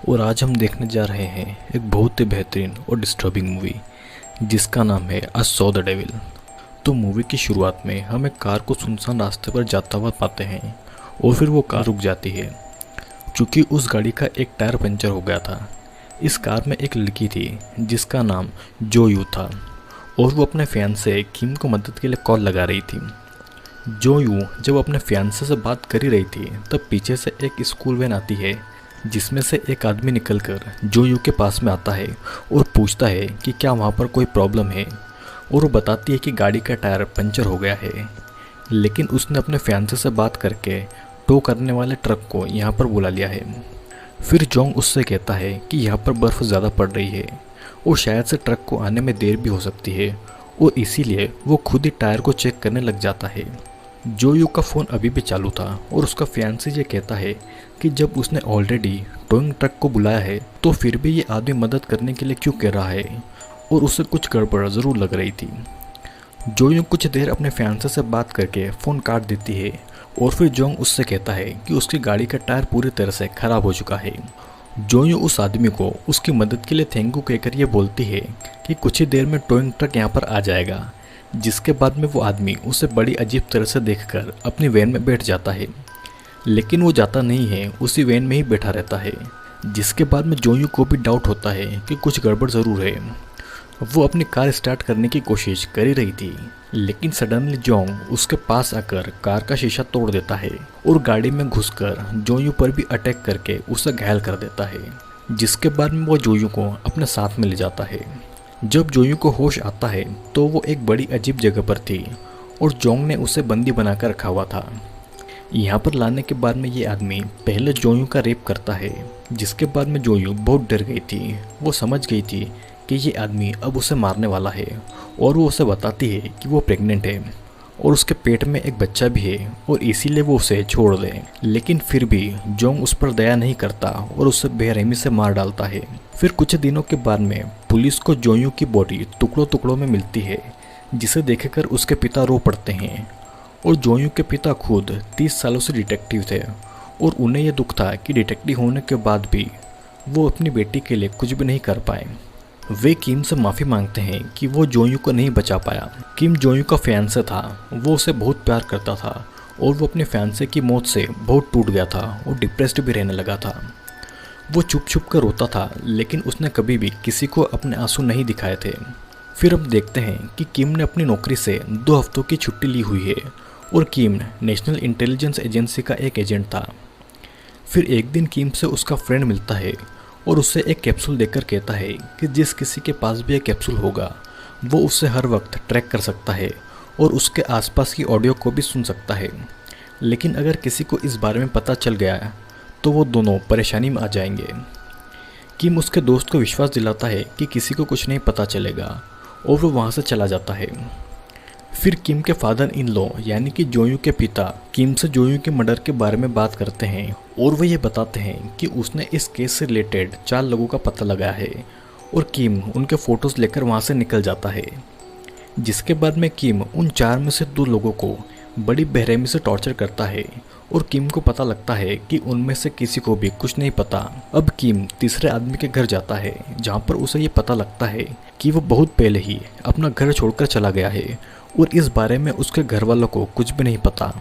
और आज हम देखने जा रहे हैं एक बहुत ही बेहतरीन और डिस्टर्बिंग मूवी जिसका नाम है अ सॉ द डेविल। तो मूवी की शुरुआत में हम एक कार को सुनसान रास्ते पर जाता हुआ पाते हैं और फिर वो कार रुक जाती है क्योंकि उस गाड़ी का एक टायर पंचर हो गया था। इस कार में एक लड़की थी जिसका नाम जो यू था और वो अपने फियांसे किम को मदद के लिए कॉल लगा रही थी। जो यू जब अपने फियांसे से बात कर ही रही थी तब पीछे से एक स्कूल वैन आती है जिसमें से एक आदमी निकलकर जो यू के पास में आता है और पूछता है कि क्या वहाँ पर कोई प्रॉब्लम है, और वो बताती है कि गाड़ी का टायर पंचर हो गया है, लेकिन उसने अपने फियांसे से बात करके टो करने वाले ट्रक को यहाँ पर बुला लिया है। फिर जोंग उससे कहता है कि यहाँ पर बर्फ़ ज़्यादा पड़ रही है और शायद से ट्रक को आने में देर भी हो सकती है, और इसीलिए वो खुद ही टायर को चेक करने लग जाता है। जो यू का फ़ोन अभी भी चालू था और उसका फियांसे ये कहता है कि जब उसने ऑलरेडी टोइंग ट्रक को बुलाया है तो फिर भी ये आदमी मदद करने के लिए क्यों कह रहा है, और उसे कुछ गड़बड़ ज़रूर लग रही थी। जो यू कुछ देर अपने फियांसे से बात करके फ़ोन काट देती है और फिर जोंग उससे कहता है कि उसकी गाड़ी का टायर पूरी तरह से ख़राब हो चुका है। जो यू उस आदमी को उसकी मदद के लिए थैंक यू कहकर ये बोलती है कि कुछ ही देर में टोइंग ट्रक यहाँ पर आ जाएगा, जिसके बाद में वो आदमी उसे बड़ी अजीब तरह से देखकर अपनी वैन में बैठ जाता है, लेकिन वो जाता नहीं है, उसी वैन में ही बैठा रहता है। जिसके बाद में जोयू को भी डाउट होता है कि कुछ गड़बड़ ज़रूर है। वो अपनी कार स्टार्ट करने की कोशिश कर ही रही थी, लेकिन सडनली जोंग उसके पास आकर कार का शीशा तोड़ देता है और गाड़ी में घुसकर जोयू पर भी अटैक करके उसे घायल कर देता है। जिसके बाद में वो जोयू को अपने साथ में ले जाता है। जब जोयू को होश आता है तो वो एक बड़ी अजीब जगह पर थी और जोंग ने उसे बंदी बनाकर रखा हुआ था। यहाँ पर लाने के बाद में ये आदमी पहले जोयू का रेप करता है, जिसके बाद में जोयू बहुत डर गई थी। वो समझ गई थी कि ये आदमी अब उसे मारने वाला है, और वो उसे बताती है कि वो प्रेग्नेंट है और उसके पेट में एक बच्चा भी है और इसीलिए वो उसे छोड़ दे। लेकिन फिर भी जोंग उस पर दया नहीं करता और उसे बेरहमी से मार डालता है। फिर कुछ दिनों के बाद में पुलिस को जोयू की बॉडी टुकड़ों टुकड़ों में मिलती है, जिसे देखकर उसके पिता रो पड़ते हैं। और जोयू के पिता खुद 30 सालों से डिटेक्टिव थे और उन्हें यह दुख था कि डिटेक्टिव होने के बाद भी वो अपनी बेटी के लिए कुछ भी नहीं कर पाए। वे किम से माफ़ी मांगते हैं कि वो जोयू को नहीं बचा पाया। किम जोयू का फियांसे था, वो उसे बहुत प्यार करता था और वो अपने फियांसे की मौत से बहुत टूट गया था और डिप्रेस्ड भी रहने लगा था। वो छुप छुप कर रोता था, लेकिन उसने कभी भी किसी को अपने आंसू नहीं दिखाए थे। फिर हम देखते हैं कि किम ने अपनी नौकरी से 2 हफ्तों की छुट्टी ली हुई है और किम नेशनल इंटेलिजेंस एजेंसी का एक एजेंट था। फिर एक दिन किम से उसका फ्रेंड मिलता है और उसे एक कैप्सूल देकर कहता है कि जिस किसी के पास भी एक कैप्सूल होगा वो उससे हर वक्त ट्रैक कर सकता है और उसके आसपास की ऑडियो को भी सुन सकता है। लेकिन अगर किसी को इस बारे में पता चल गया तो वो दोनों परेशानी में आ जाएंगे। किम उसके दोस्त को विश्वास दिलाता है कि किसी को कुछ नहीं पता चलेगा और वो वहाँ से चला जाता है। फिर किम के फादर इन लॉ यानी कि जोयू के पिता किम से जोयू के मर्डर के बारे में बात करते हैं और वो ये बताते हैं कि उसने इस केस से रिलेटेड 4 लोगों का पता लगाया है, और किम उनके फ़ोटोज़ लेकर वहाँ से निकल जाता है। जिसके बाद में किम उन 4 में से 2 लोगों को बड़ी बेरहमी से टॉर्चर करता है और किम को पता लगता है कि उनमें से किसी को भी कुछ नहीं पता। अब किम तीसरे आदमी के घर जाता है जहाँ पर उसे ये पता लगता है कि वो बहुत पहले ही अपना घर छोड़कर चला गया है और इस बारे में उसके घर वालों को कुछ भी नहीं पता।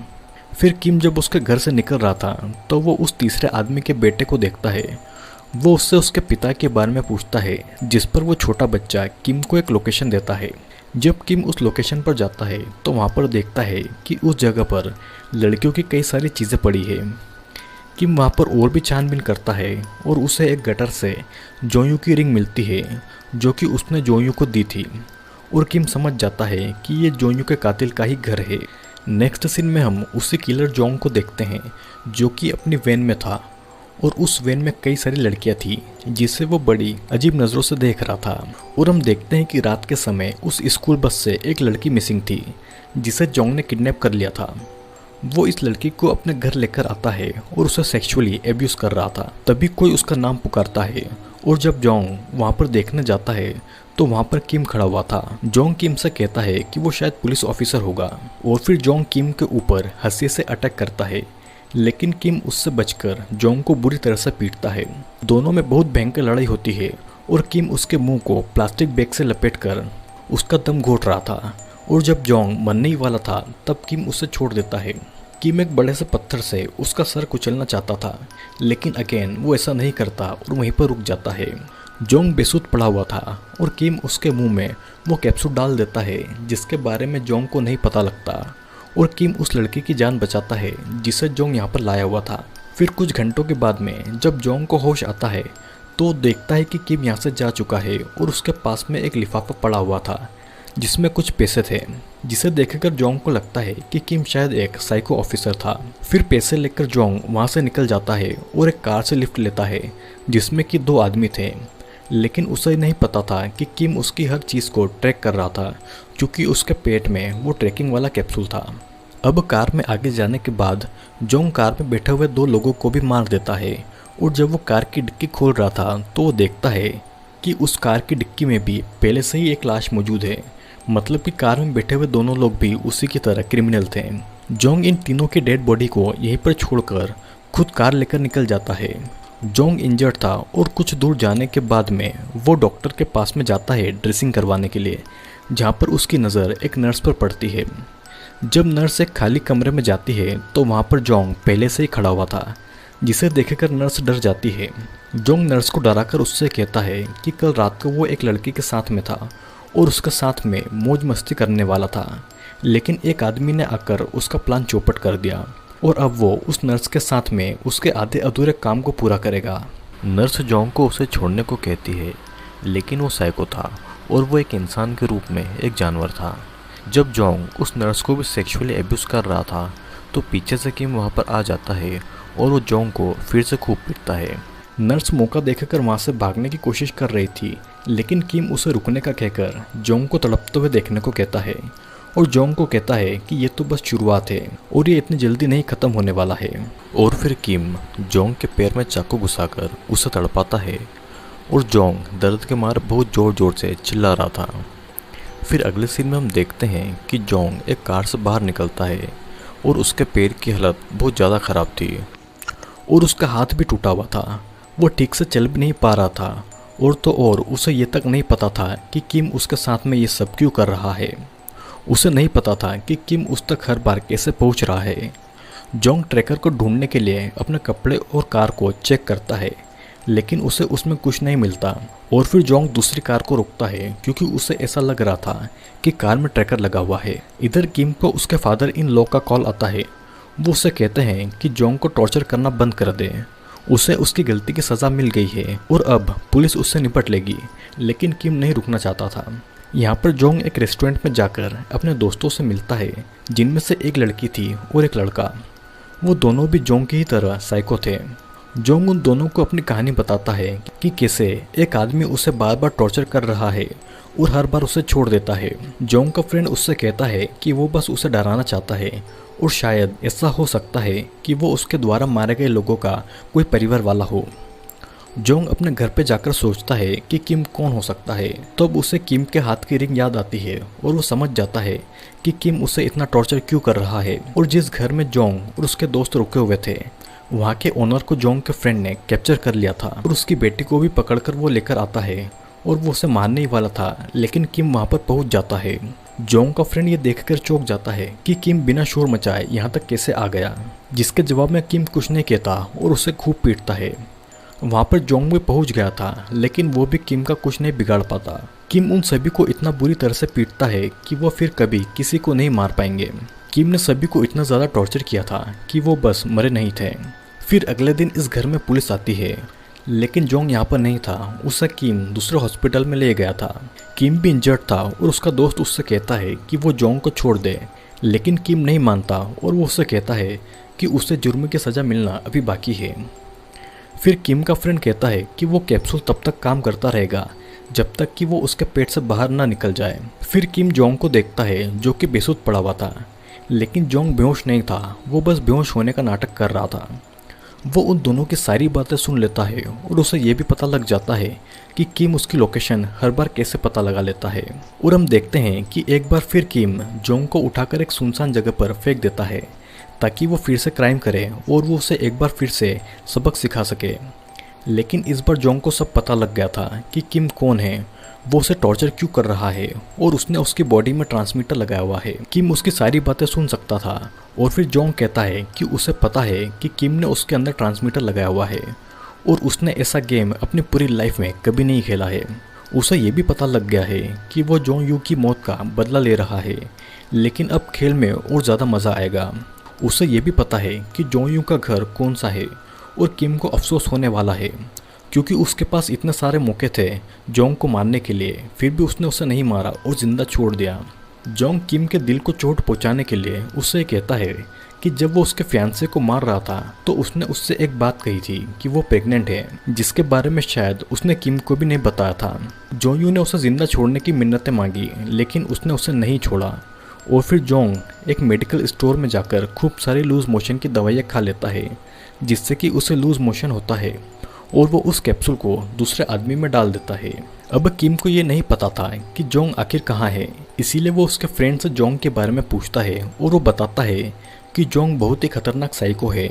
फिर किम जब उसके घर से निकल रहा था तो वो उस तीसरे आदमी के बेटे को देखता है। वो उससे उसके पिता के बारे में पूछता है, जिस पर वो छोटा बच्चा किम को एक लोकेशन देता है। जब किम उस लोकेशन पर जाता है तो वहाँ पर देखता है कि उस जगह पर लड़कियों की कई सारी चीज़ें पड़ी है। किम वहाँ पर और भी छानबीन करता है और उसे एक गटर से जोयू की रिंग मिलती है जो कि उसने जोयू को दी थी, और किम समझ जाता है कि ये जोयू के कातिल का ही घर है। नेक्स्ट सीन में हम उसी किलर जोंग को देखते हैं जो कि अपनी वैन में था और उस वैन में कई सारी लड़कियां थी जिसे वो बड़ी अजीब नज़रों से देख रहा था। और हम देखते हैं कि रात के समय उस स्कूल बस से एक लड़की मिसिंग थी जिसे जोंग ने किडनैप कर लिया था। वो इस लड़की को अपने घर लेकर आता है और उसे सेक्सुअली एब्यूज़ कर रहा था। तभी कोई उसका नाम पुकारता है और जब जोंग वहाँ पर देखने जाता है तो वहाँ पर किम खड़ा हुआ था। जोंग किम से कहता है कि वो शायद पुलिस ऑफिसर होगा और फिर जोंग किम के ऊपर हंसी से अटैक करता है, लेकिन किम उससे बचकर जोंग को बुरी तरह से पीटता है। दोनों में बहुत भयंकर लड़ाई होती है और किम उसके मुंह को प्लास्टिक बैग से लपेटकर उसका दम घोट रहा था। और जब जोंग मरने ही वाला था तब किम उसे छोड़ देता है। किम एक बड़े से पत्थर से उसका सर कुचलना चाहता था, लेकिन अगेन वो ऐसा नहीं करता और वहीं पर रुक जाता है। जोंग बेसुध पड़ा हुआ था और किम उसके मुंह में वो कैप्सूल डाल देता है जिसके बारे में जोंग को नहीं पता लगता। और किम उस लड़की की जान बचाता है जिसे जोंग यहाँ पर लाया हुआ था। फिर कुछ घंटों के बाद में जब जोंग को होश आता है तो देखता है कि किम यहाँ से जा चुका है और उसके पास में एक लिफाफा पड़ा हुआ था जिसमें कुछ पैसे थे, जिसे देखकर जोंग को लगता है कि किम शायद एक साइको ऑफिसर था। फिर पैसे लेकर जोंग वहाँ से निकल जाता है और एक कार से लिफ्ट लेता है जिसमें कि 2 आदमी थे। लेकिन उसे नहीं पता था कि किम उसकी हर चीज़ को ट्रैक कर रहा था क्योंकि उसके पेट में वो ट्रैकिंग वाला कैप्सूल था। अब कार में आगे जाने के बाद जोंग कार में बैठे हुए 2 लोगों को भी मार देता है। और जब वो कार की डिक्की खोल रहा था तो वो देखता है कि उस कार की डिक्की में भी पहले से ही एक लाश मौजूद है। मतलब कि कार में बैठे हुए दोनों लोग भी उसी की तरह क्रिमिनल थे। जोंग इन तीनों की डेड बॉडी को यहीं पर छोड़कर खुद कार लेकर निकल जाता है। जोंग इंजर्ड था और कुछ दूर जाने के बाद में वो डॉक्टर के पास में जाता है ड्रेसिंग करवाने के लिए, जहाँ पर उसकी नज़र एक नर्स पर पड़ती है। जब नर्स एक खाली कमरे में जाती है तो वहाँ पर जोंग पहले से ही खड़ा हुआ था, जिसे देखकर नर्स डर जाती है। जोंग नर्स को डराकर उससे कहता है कि कल रात को वो एक लड़की के साथ में था और उसके साथ में मौज मस्ती करने वाला था, लेकिन एक आदमी ने आकर उसका प्लान चौपट कर दिया और अब वो उस नर्स के साथ में उसके आधे अधूरे काम को पूरा करेगा। नर्स जोंग को उसे छोड़ने को कहती है, लेकिन वो साइको था और वो एक इंसान के रूप में एक जानवर था। जब जोंग उस नर्स को भी सेक्सुअली एब्यूज़ कर रहा था तो पीछे से किम वहाँ पर आ जाता है और वो जोंग को फिर से खूब पीटता है। नर्स मौका देखकर वहाँ से भागने की कोशिश कर रही थी, लेकिन किम उसे रुकने का कहकर जोंग को तड़पते हुए देखने को कहता है और जोंग को कहता है कि ये तो बस शुरुआत है और ये इतनी जल्दी नहीं ख़त्म होने वाला है। और फिर किम जोंग के पैर में चाकू घुसाकर उसे तड़पाता है और जोंग दर्द के मारे बहुत ज़ोर ज़ोर से चिल्ला रहा था। फिर अगले सीन में हम देखते हैं कि जोंग एक कार से बाहर निकलता है और उसके पैर की हालत बहुत ज़्यादा ख़राब थी और उसका हाथ भी टूटा हुआ था। वो ठीक से चल भी नहीं पा रहा था और तो और उसे ये तक नहीं पता था कि किम उसके साथ में ये सब क्यों कर रहा है। उसे नहीं पता था कि किम उस तक हर बार कैसे पहुंच रहा है। जोंग ट्रैकर को ढूंढने के लिए अपने कपड़े और कार को चेक करता है, लेकिन उसे उसमें कुछ नहीं मिलता। और फिर जोंग दूसरी कार को रोकता है क्योंकि उसे ऐसा लग रहा था कि कार में ट्रैकर लगा हुआ है। इधर किम को उसके फादर इन लॉ का कॉल आता है। वो उसे कहते हैं कि जोंग को टॉर्चर करना बंद कर दे, उसे उसकी गलती की सज़ा मिल गई है और अब पुलिस उससे निपट लेगी। लेकिन किम नहीं रुकना चाहता था। यहाँ पर जोंग एक रेस्टोरेंट में जाकर अपने दोस्तों से मिलता है, जिनमें से एक लड़की थी और एक लड़का। वो दोनों भी जोंग की ही तरह साइको थे। जोंग उन दोनों को अपनी कहानी बताता है कि कैसे एक आदमी उसे बार बार टॉर्चर कर रहा है और हर बार उसे छोड़ देता है। जोंग का फ्रेंड उससे कहता है कि वो बस उसे डराना चाहता है और शायद ऐसा हो सकता है कि वो उसके द्वारा मारे गए लोगों का कोई परिवार वाला हो। जोंग अपने घर पे जाकर सोचता है कि किम कौन हो सकता है। तब उसे किम के हाथ की रिंग याद आती है और वो समझ जाता है कि किम उसे इतना टॉर्चर क्यों कर रहा है। और जिस घर में जोंग और उसके दोस्त रुके हुए थे, वहाँ के ओनर को जोंग के फ्रेंड ने कैप्चर कर लिया था और उसकी बेटी को भी पकड़कर वो लेकर आता है और वो उसे मारने ही वाला था, लेकिन किम वहाँ पर पहुँच जाता है। जोंग का फ्रेंड ये देखकर चौंक जाता है कि किम बिना शोर मचाए यहाँ तक कैसे आ गया, जिसके जवाब में किम कुछ नहीं कहता और उसे खूब पीटता है। वहाँ पर जोंग भी पहुँच गया था, लेकिन वो भी किम का कुछ नहीं बिगाड़ पाता। किम उन सभी को इतना बुरी तरह से पीटता है कि वो फिर कभी किसी को नहीं मार पाएंगे। किम ने सभी को इतना ज़्यादा टॉर्चर किया था कि वो बस मरे नहीं थे। फिर अगले दिन इस घर में पुलिस आती है, लेकिन जोंग यहाँ पर नहीं था। उसे किम दूसरे हॉस्पिटल में ले गया था। किम भी इंजर्ड था और उसका दोस्त उससे कहता है कि वो जोंग को छोड़ दे, लेकिन किम नहीं मानता और वो उससे कहता है कि उसे जुर्म की सज़ा मिलना अभी बाकी है। फिर किम का फ्रेंड कहता है कि वो कैप्सूल तब तक काम करता रहेगा जब तक कि वो उसके पेट से बाहर ना निकल जाए। फिर किम जोंग को देखता है जो कि बेसुध पड़ा हुआ था, लेकिन जोंग बेहोश नहीं था, वो बस बेहोश होने का नाटक कर रहा था। वो उन दोनों की सारी बातें सुन लेता है और उसे ये भी पता लग जाता है कि किम उसकी लोकेशन हर बार कैसे पता लगा लेता है। और हम देखते हैं कि एक बार फिर किम जोंग को उठाकर एक सुनसान जगह पर फेंक देता है ताकि वो फिर से क्राइम करे और वो उसे एक बार फिर से सबक सिखा सके। लेकिन इस बार जोंग को सब पता लग गया था कि किम कौन है, वो उसे टॉर्चर क्यों कर रहा है और उसने उसकी बॉडी में ट्रांसमीटर लगाया हुआ है। किम उसकी सारी बातें सुन सकता था और फिर जोंग कहता है कि उसे पता है कि किम ने उसके अंदर ट्रांसमीटर लगाया हुआ है और उसने ऐसा गेम अपनी पूरी लाइफ में कभी नहीं खेला है। उसे ये भी पता लग गया है कि वो जोंग यू की मौत का बदला ले रहा है, लेकिन अब खेल में और ज़्यादा मज़ा आएगा। उसे ये भी पता है कि जोंग यू का घर कौन सा है और किम को अफसोस होने वाला है, क्योंकि उसके पास इतने सारे मौके थे जोंग को मारने के लिए, फिर भी उसने उसे नहीं मारा और ज़िंदा छोड़ दिया। जोंग किम के दिल को चोट पहुंचाने के लिए उससे कहता है कि जब वो उसके फियांसे को मार रहा था तो उसने उससे एक बात कही थी कि वो प्रेग्नेंट है, जिसके बारे में शायद उसने किम को भी नहीं बताया था। जोंग यू ने उसे ज़िंदा छोड़ने की मिन्नतें मांगी, लेकिन उसने उसे नहीं छोड़ा और फिर जोंग एक मेडिकल स्टोर में जाकर खूब सारी लूज मोशन की दवाइयाँ खा लेता है, जिससे कि उसे लूज मोशन होता है और वो उस कैप्सूल को दूसरे आदमी में डाल देता है। अब किम को ये नहीं पता था कि जोंग आखिर कहाँ है, इसीलिए वो उसके फ्रेंड से जोंग के बारे में पूछता है और वो बताता है कि जोंग बहुत ही खतरनाक साइको है।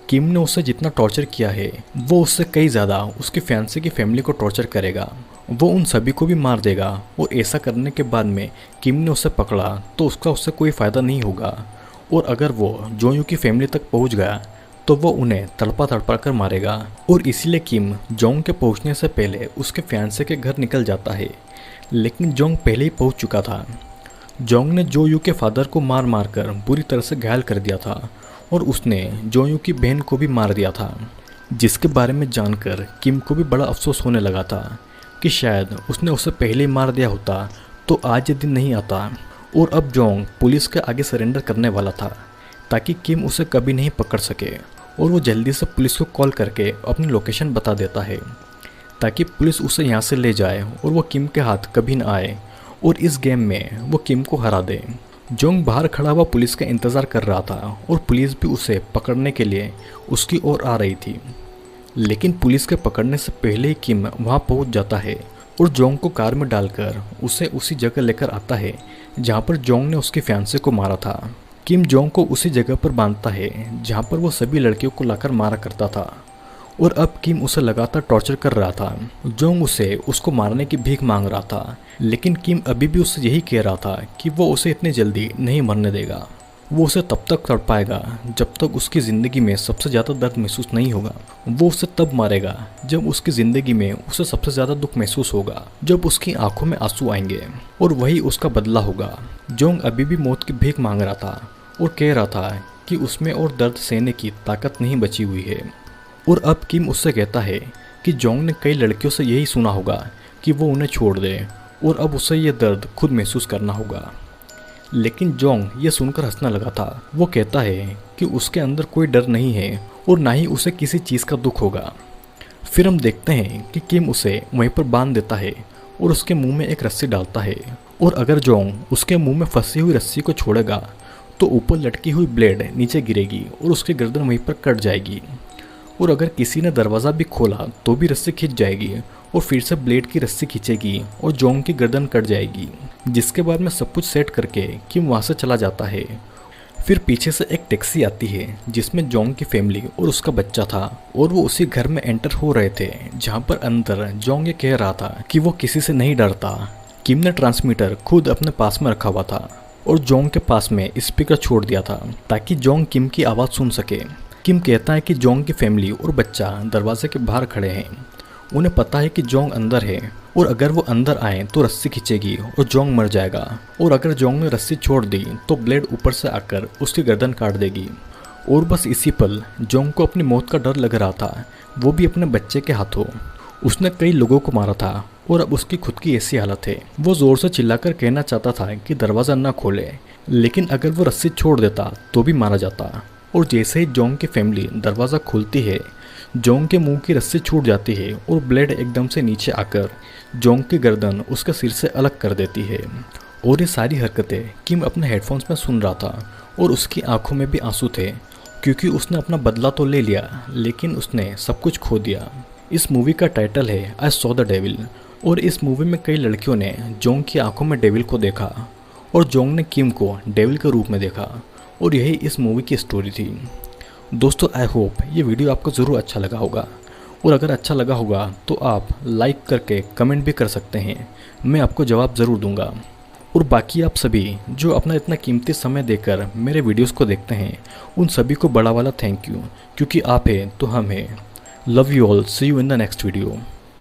किम ने उसे जितना टॉर्चर किया है वो उससे कई ज़्यादा उसके फियांसे की फैमिली को टॉर्चर करेगा। वो उन सभी को भी मार देगा और ऐसा करने के बाद में किम ने उसे पकड़ा तो उसका उससे कोई फ़ायदा नहीं होगा, और अगर वो जोंग यू की फैमिली तक पहुंच गया तो वो उन्हें तड़पा तड़पा कर मारेगा। और इसीलिए किम जोंग के पहुंचने से पहले उसके फियांसे के घर निकल जाता है, लेकिन जोंग पहले ही पहुंच चुका था। जोंग ने जो यू के फादर को मार मार कर बुरी तरह से घायल कर दिया था और उसने जो यू की बहन को भी मार दिया था, जिसके बारे में जानकर किम को भी बड़ा अफसोस होने लगा था कि शायद उसने उसे पहले ही मार दिया होता तो आज ये दिन नहीं आता। और अब जोंग पुलिस के आगे सरेंडर करने वाला था ताकि किम उसे कभी नहीं पकड़ सके, और वो जल्दी से पुलिस को कॉल करके अपनी लोकेशन बता देता है ताकि पुलिस उसे यहाँ से ले जाए और वो किम के हाथ कभी न आए और इस गेम में वो किम को हरा दे। जोंग बाहर खड़ा हुआ पुलिस का इंतज़ार कर रहा था और पुलिस भी उसे पकड़ने के लिए उसकी ओर आ रही थी, लेकिन पुलिस के पकड़ने से पहले ही किम वहाँ पहुँच जाता है और जोंग को कार में डालकर उसे उसी जगह लेकर आता है जहाँ पर जोंग ने उसके फियांसे को मारा था। किम जोंग को उसी जगह पर बांधता है जहाँ पर वो सभी लड़कियों को लाकर मारा करता था, और अब किम उसे लगातार टॉर्चर कर रहा था। जोंग उसे उसको मारने की भीख मांग रहा था, लेकिन किम अभी भी उससे यही कह रहा था कि वो उसे इतनी जल्दी नहीं मरने देगा। वो उसे तब तक तड़पाएगा जब तक उसकी ज़िंदगी में सबसे ज़्यादा दर्द महसूस नहीं होगा। वो उसे तब मारेगा जब उसकी ज़िंदगी में उसे सबसे ज़्यादा दुख महसूस होगा, जब उसकी आंखों में आंसू आएंगे, और वही उसका बदला होगा। जोंग अभी भी मौत की भीख मांग रहा था और कह रहा था कि उसमें और दर्द सहने की ताकत नहीं बची हुई है। और अब किम उससे कहता है कि जोंग ने कई लड़कियों से यही सुना होगा कि वो उन्हें छोड़ दे और अब उसे ये दर्द खुद महसूस करना होगा। लेकिन जोंग ये सुनकर हंसने लगा था। वो कहता है कि उसके अंदर कोई डर नहीं है और ना ही उसे किसी चीज़ का दुख होगा। फिर हम देखते हैं कि किम उसे वहीं पर बांध देता है और उसके मुंह में एक रस्सी डालता है, और अगर जोंग उसके मुंह में फंसी हुई रस्सी को छोड़ेगा तो ऊपर लटकी हुई ब्लेड नीचे गिरेगी और उसकी गर्दन वहीं पर कट जाएगी, और अगर किसी ने दरवाज़ा भी खोला तो भी रस्सी खिंच जाएगी और फिर से ब्लेड की रस्सी खींचेगी और जोंग की गर्दन कट जाएगी। जिसके बाद में सब कुछ सेट करके किम वहाँ से चला जाता है। फिर पीछे से एक टैक्सी आती है जिसमें जोंग की फैमिली और उसका बच्चा था, और वो उसी घर में एंटर हो रहे थे जहाँ पर अंदर जोंग ये कह रहा था कि वो किसी से नहीं डरता। किम ने ट्रांसमीटर खुद अपने पास में रखा हुआ था और जोंग के पास में स्पीकर छोड़ दिया था ताकि जोंग किम की आवाज़ सुन सके। किम कहता है कि जोंग की फैमिली और बच्चा दरवाजे के बाहर खड़े हैं। उन्हें पता है कि जोंग अंदर है और अगर वो अंदर आए तो रस्सी खींचेगी और जोंग मर जाएगा, और अगर जोंग ने रस्सी छोड़ दी तो ब्लेड ऊपर से आकर उसकी गर्दन काट देगी। और बस इसी पल जोंग को अपनी मौत का डर लग रहा था, वो भी अपने बच्चे के हाथों। उसने कई लोगों को मारा था और अब उसकी खुद की ऐसी हालत है। वो ज़ोर से चिल्लाकर कहना चाहता था कि दरवाज़ा ना खोले, लेकिन अगर वो रस्सी छोड़ देता तो भी मारा जाता। और जैसे ही जोंग की फैमिली दरवाज़ा खोलती है, जोंग के मुंह की रस्सी छूट जाती है और ब्लेड एकदम से नीचे आकर जोंग की गर्दन उसके सिर से अलग कर देती है। और ये सारी हरकतें किम अपने हेडफोन्स में सुन रहा था और उसकी आंखों में भी आंसू थे, क्योंकि उसने अपना बदला तो ले लिया लेकिन उसने सब कुछ खो दिया। इस मूवी का टाइटल है आई सॉ द डेविल, और इस मूवी में कई लड़कियों ने जोंग की आंखों में डेविल को देखा और जोंग ने किम को डेविल के रूप में देखा। और यही इस मूवी की स्टोरी थी। दोस्तों आई होप ये वीडियो आपको ज़रूर अच्छा लगा होगा, और अगर अच्छा लगा होगा तो आप लाइक करके कमेंट भी कर सकते हैं, मैं आपको जवाब ज़रूर दूंगा। और बाकी आप सभी जो अपना इतना कीमती समय देकर मेरे वीडियोस को देखते हैं, उन सभी को बड़ा वाला थैंक यू, क्योंकि आप हैं तो हम हैं। Love you all, see you in the next video.